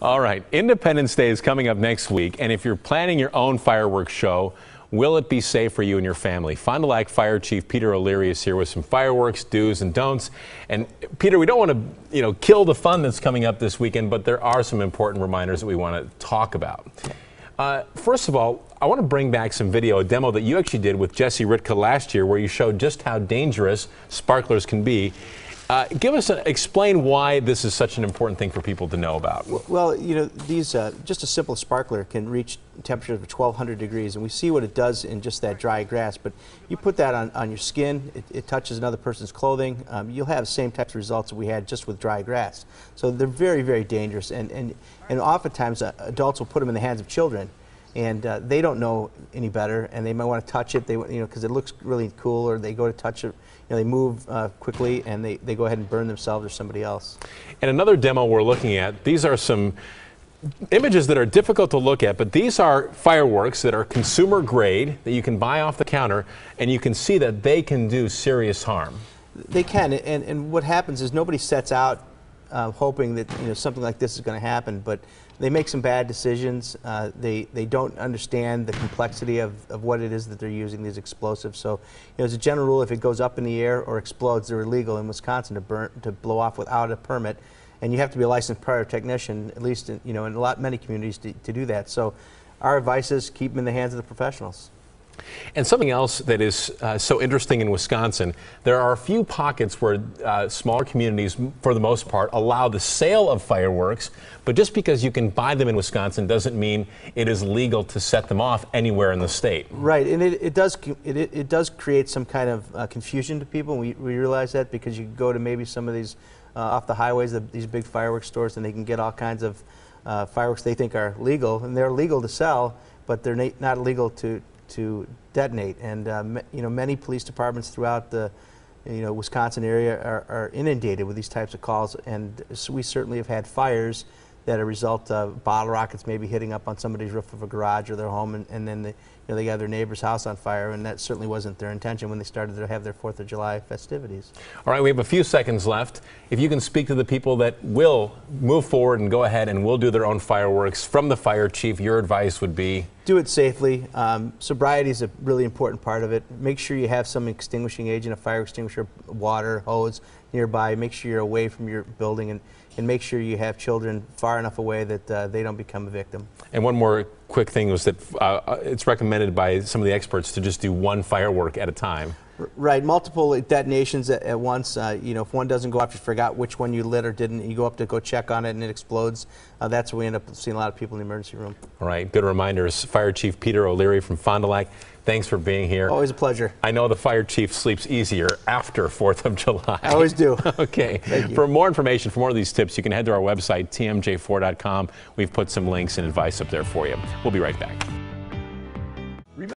All right, Independence Day is coming up next week, and if you're planning your own fireworks show, will it be safe for you and your family? Fond du Lac Fire Chief Peter O'Leary is here with some fireworks do's and don'ts. And Peter, we don't want to, kill the fun that's coming up this weekend, but there are some important reminders that we want to talk about. First of all, I want to bring back some video, a demo that you actually did with Jesse Ritka last year, where you showed just how dangerous sparklers can be. Explain why this is such an important thing for people to know about. Well, these just a simple sparkler can reach temperatures of 1,200 degrees, and we see what it does in just that dry grass. But you put that on your skin, it touches another person's clothing, you'll have the same types of results that we had just with dry grass. So they're very, very dangerous, and oftentimes adults will put them in the hands of children. And they don't know any better, and they might want to touch it, because it looks really cool, or they go to touch it, they move quickly, and they go ahead and burn themselves or somebody else. And another demo we're looking at, these are some images that are difficult to look at, but these are fireworks that are consumer grade that you can buy off the counter, and you can see that they can do serious harm. They can, and what happens is nobody sets out hoping that something like this is going to happen, but they make some bad decisions. They don't understand the complexity of what it is that they're using, these explosives. So, as a general rule, if it goes up in the air or explodes, they're illegal in Wisconsin to blow off without a permit, and you have to be a licensed technician, at least in many communities, to do that. So, our advice is keep them in the hands of the professionals. And something else that is so interesting in Wisconsin, there are a few pockets where smaller communities, for the most part, allow the sale of fireworks, but just because you can buy them in Wisconsin doesn't mean it is legal to set them off anywhere in the state. Right, and it does create some kind of confusion to people. We realize that, because you go to maybe some of these off the highways, these big fireworks stores, and they can get all kinds of fireworks they think are legal, and they're legal to sell, but they're not legal to detonate. And many police departments throughout the Wisconsin area are inundated with these types of calls, and so we certainly have had fires that are a result of bottle rockets maybe hitting up on somebody's roof of a garage or their home, and then they got their neighbor's house on fire, and that certainly wasn't their intention when they started to have their 4th of July festivities. All right, we have a few seconds left. If you can speak to the people that will move forward and go ahead and will do their own fireworks from the fire chief, your advice would be? Do it safely. Sobriety is a really important part of it. Make sure you have some extinguishing agent, a fire extinguisher, water, hose nearby. Make sure you're away from your building, and make sure you have children far enough away that they don't become a victim. And one more quick thing was that it's recommended by some of the experts to just do one firework at a time. Right, multiple detonations at once. If one doesn't go off, you forgot which one you lit or didn't, you go up to go check on it and it explodes. That's where we end up seeing a lot of people in the emergency room. All right, good reminders. Fire Chief Peter O'Leary from Fond du Lac, thanks for being here. Always a pleasure. I know the fire chief sleeps easier after 4th of July. I always do. Okay. Thank you. For more information, for more of these tips, you can head to our website, tmj4.com. We've put some links and advice up there for you. We'll be right back.